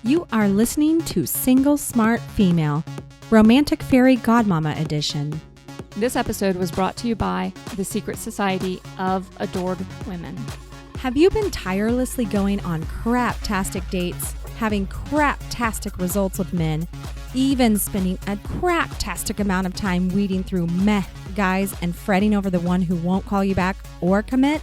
You are listening to Single Smart Female, Romantic Fairy Godmama Edition. This episode was brought to you by the Secret Society of Adored Women. Have you been tirelessly going on craptastic dates, having craptastic results with men, even spending a craptastic amount of time weeding through meh guys and fretting over the one who won't call you back or commit?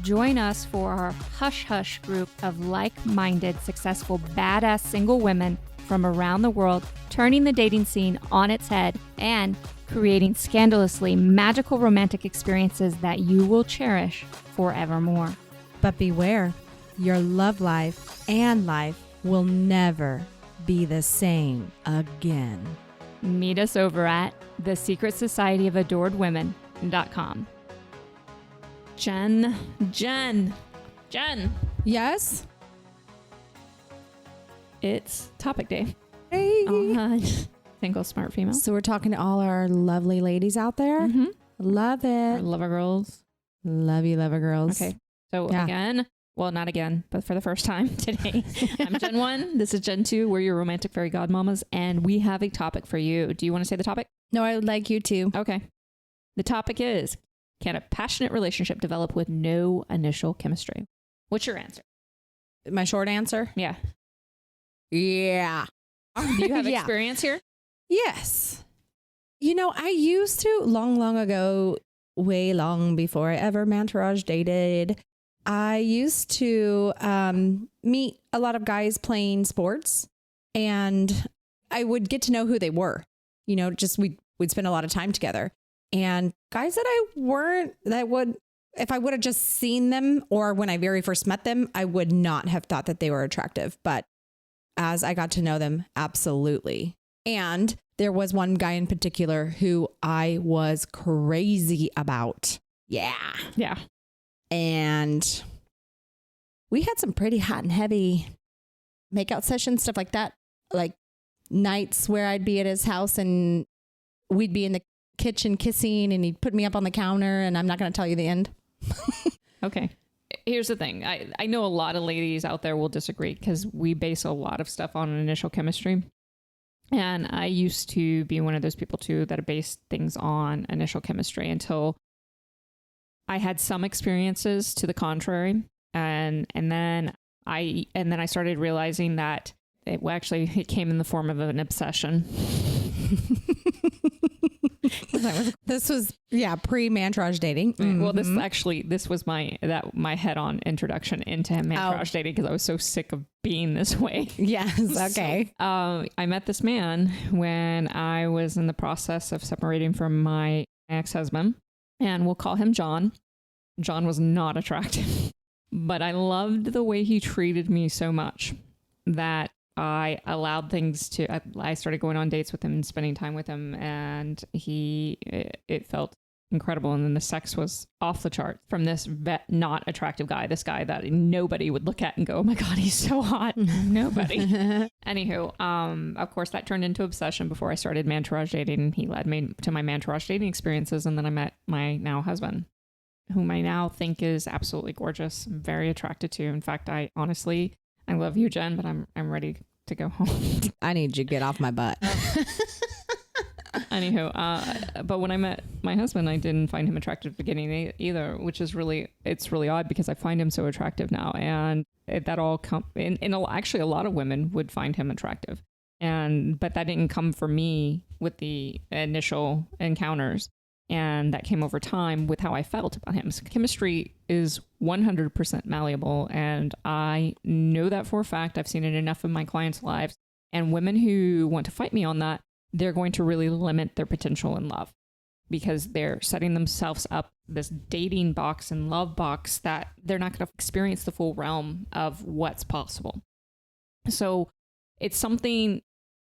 Join us for our Hush Hush group of like-minded, successful, badass single women from around the world, turning the dating scene on its head and creating scandalously magical romantic experiences that you will cherish forevermore. But beware, your love life and life will never be the same again. Meet us over at thesecretsocietyofAdoredWomen.com. Jen. Yes? It's topic day. Hey. Single smart female. So we're talking to all our lovely ladies out there. Mm-hmm. Love Our it. lover girls. Love you, lover girls. Okay. So Yeah. again, well, not again, but for the first time today, I'm Gen 1. This is Gen 2. We're your romantic fairy godmamas, and we have a topic for you. Do you want to say the topic? No, I would like you to. Okay. The topic is, can a passionate relationship develop with no initial chemistry? What's your answer? My short answer? Yeah. Yeah. Do you have Yeah. experience here? Yes. You know, I used to long ago, way long before I ever Mantourage dated, I used to meet a lot of guys playing sports, and I would get to know who they were. You know, just we'd spend a lot of time together. And guys that if I would have just seen them or when I very first met them, I would not have thought that they were attractive. But as I got to know them, absolutely. And there was one guy in particular who I was crazy about. Yeah. Yeah. And we had some pretty hot and heavy makeout sessions, stuff like that. Like nights where I'd be at his house and we'd be in the kitchen kissing and he'd put me up on the counter, and I'm not going to tell you the end. Okay. Here's the thing. I know a lot of ladies out there will disagree because we base a lot of stuff on initial chemistry. And I used to be one of those people too that based things on initial chemistry until I had some experiences to the contrary. And then I started realizing that it came in the form of an obsession. This was pre-Mantourage dating. Mm-hmm. Well, this was my head-on introduction into Mantourage dating because I was so sick of being this way. Yes. Okay. So, I met this man when I was in the process of separating from my ex-husband, and we'll call him John. John was not attractive, but I loved the way he treated me so much that I allowed I started going on dates with him and spending time with him, and it felt incredible. And then the sex was off the chart from this not attractive guy, this guy that nobody would look at and go, oh my God, he's so hot. Nobody. Anywho, of course that turned into obsession before I started Mantourage dating. He led me to my Mantourage dating experiences. And then I met my now husband, whom I now think is absolutely gorgeous. I'm very attracted to. In fact, I love you, Jen, but I'm ready to go home. I need you to get off my butt. Anywho, but when I met my husband, I didn't find him attractive at the beginning either, which is really odd because I find him so attractive now. And that all actually a lot of women would find him attractive. But that didn't come for me with the initial encounters. And that came over time with how I felt about him. So chemistry is 100% malleable. And I know that for a fact. I've seen it enough in my clients' lives. And women who want to fight me on that, they're going to really limit their potential in love because they're setting themselves up this dating box and love box that they're not going to experience the full realm of what's possible. So it's something.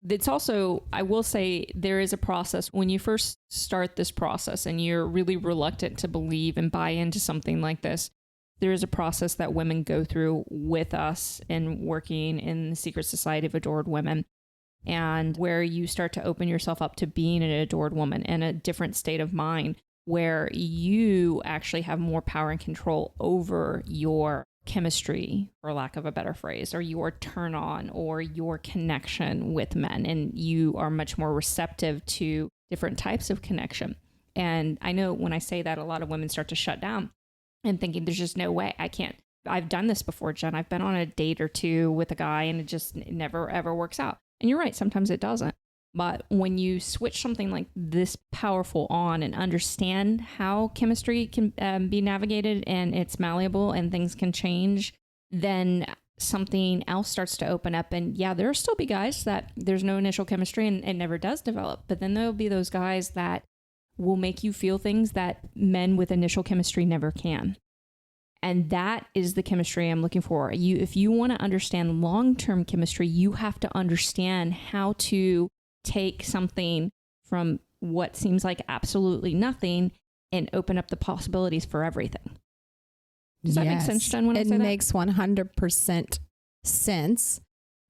It's also, I will say, there is a process when you first start this process and you're really reluctant to believe and buy into something like this. There is a process that women go through with us in working in the Secret Society of Adored Women, and where you start to open yourself up to being an adored woman in a different state of mind, where you actually have more power and control over your chemistry, for lack of a better phrase, or your turn on or your connection with men, and you are much more receptive to different types of connection. And I know when I say that, a lot of women start to shut down and thinking there's just no way I can't. I've done this before, Jen. I've been on a date or two with a guy and it just never ever works out. And you're right, sometimes it doesn't. But when you switch something like this powerful on and understand how chemistry can be navigated and it's malleable and things can change, then something else starts to open up. And yeah, there'll still be guys that there's no initial chemistry and it never does develop. But then there'll be those guys that will make you feel things that men with initial chemistry never can. And that is the chemistry I'm looking for. If you want to understand long-term chemistry, you have to understand how to take something from what seems like absolutely nothing and open up the possibilities for everything. Does that make sense, Jen, when I say that? It makes 100% sense.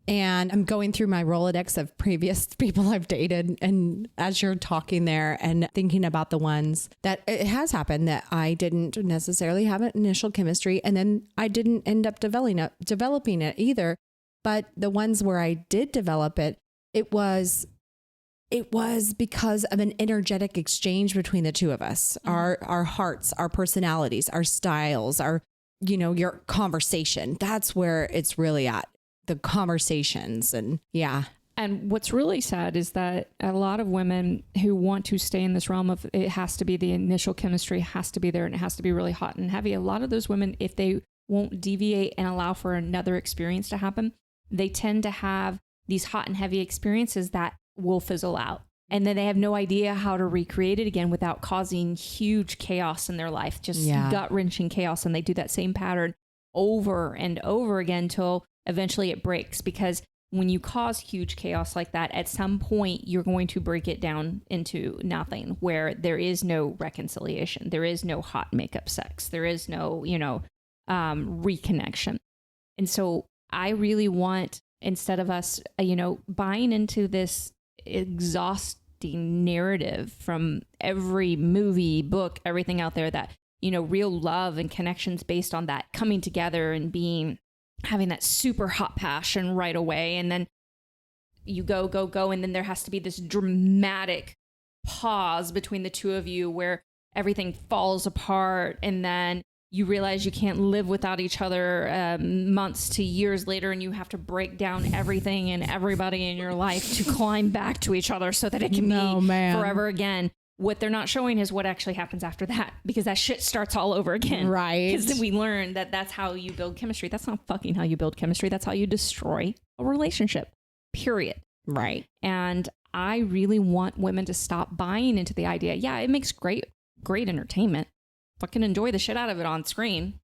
And I'm going through my Rolodex of previous people I've dated. And as you're talking there and thinking about the ones that it has happened that I didn't necessarily have an initial chemistry. And then I didn't end up developing it either. But the ones where I did develop it, it was because of an energetic exchange between the two of us, our hearts, our personalities, our styles, your conversation. That's where it's really at. The conversations and yeah. And what's really sad is that a lot of women who want to stay in this realm of it has to be the initial chemistry has to be there and it has to be really hot and heavy. A lot of those women, if they won't deviate and allow for another experience to happen, they tend to have these hot and heavy experiences that will fizzle out. And then they have no idea how to recreate it again without causing huge chaos in their life, just gut-wrenching chaos. And they do that same pattern over and over again till eventually it breaks, because when you cause huge chaos like that, at some point you're going to break it down into nothing, where there is no reconciliation. There is no hot makeup sex. There is no, reconnection. And so I really want, instead of us, buying into this exhausting narrative from every movie, book, everything out there that, real love and connections based on that coming together and having that super hot passion right away. And then you go. And then there has to be this dramatic pause between the two of you where everything falls apart. And then you realize you can't live without each other months to years later. And you have to break down everything and everybody in your life to climb back to each other so that it can be forever again. What they're not showing is what actually happens after that, because that shit starts all over again. Right. Because then we learn that that's how you build chemistry. That's not fucking how you build chemistry. That's how you destroy a relationship, period. Right. And I really want women to stop buying into the idea. Yeah, it makes great entertainment. Fucking enjoy the shit out of it on screen.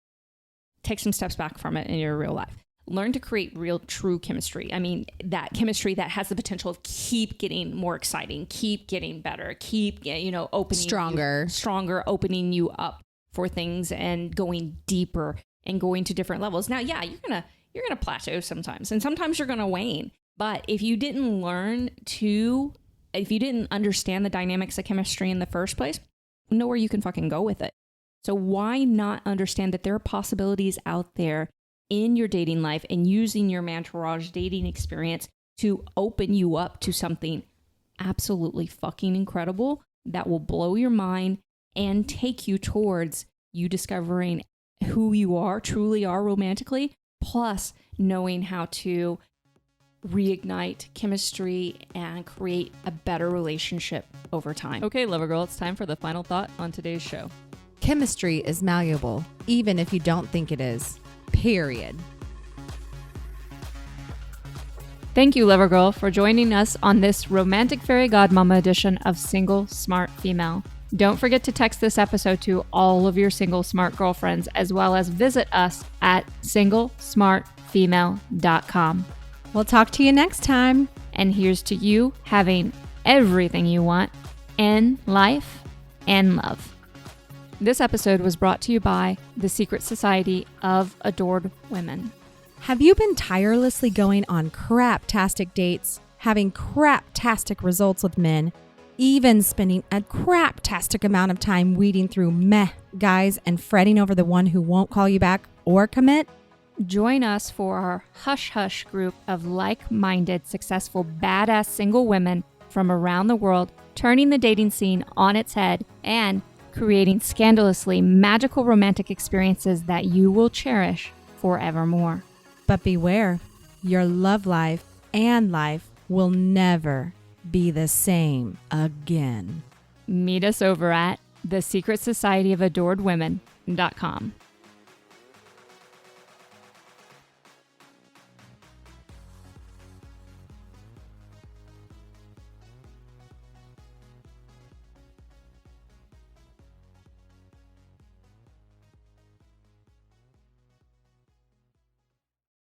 Take some steps back from it in your real life. Learn to create real, true chemistry. I mean, that chemistry that has the potential of keep getting more exciting, keep getting better, keep, opening stronger, opening you up for things and going deeper and going to different levels. Now, yeah, you're gonna plateau sometimes, and sometimes you're gonna wane. But if you didn't understand the dynamics of chemistry in the first place, know where you can fucking go with it. So why not understand that there are possibilities out there in your dating life and using your Mantourage dating experience to open you up to something absolutely fucking incredible that will blow your mind and take you towards you discovering who you truly are romantically, plus knowing how to reignite chemistry and create a better relationship over time. Okay, Lover Girl, it's time for the final thought on today's show. Chemistry is malleable, even if you don't think it is. Period. Thank you, Lover Girl, for joining us on this romantic fairy godmama edition of Single Smart Female. Don't forget to text this episode to all of your single smart girlfriends, as well as visit us at singlesmartfemale.com. We'll talk to you next time. And here's to you having everything you want in life and love. This episode was brought to you by the Secret Society of Adored Women. Have you been tirelessly going on craptastic dates, having craptastic results with men, even spending a craptastic amount of time weeding through meh guys and fretting over the one who won't call you back? or commit? Join us for our Hush Hush group of like-minded, successful, badass single women from around the world, turning the dating scene on its head and creating scandalously magical romantic experiences that you will cherish forevermore. But beware, your love life and life will never be the same again. Meet us over at thesecretsocietyofAdoredWomen.com.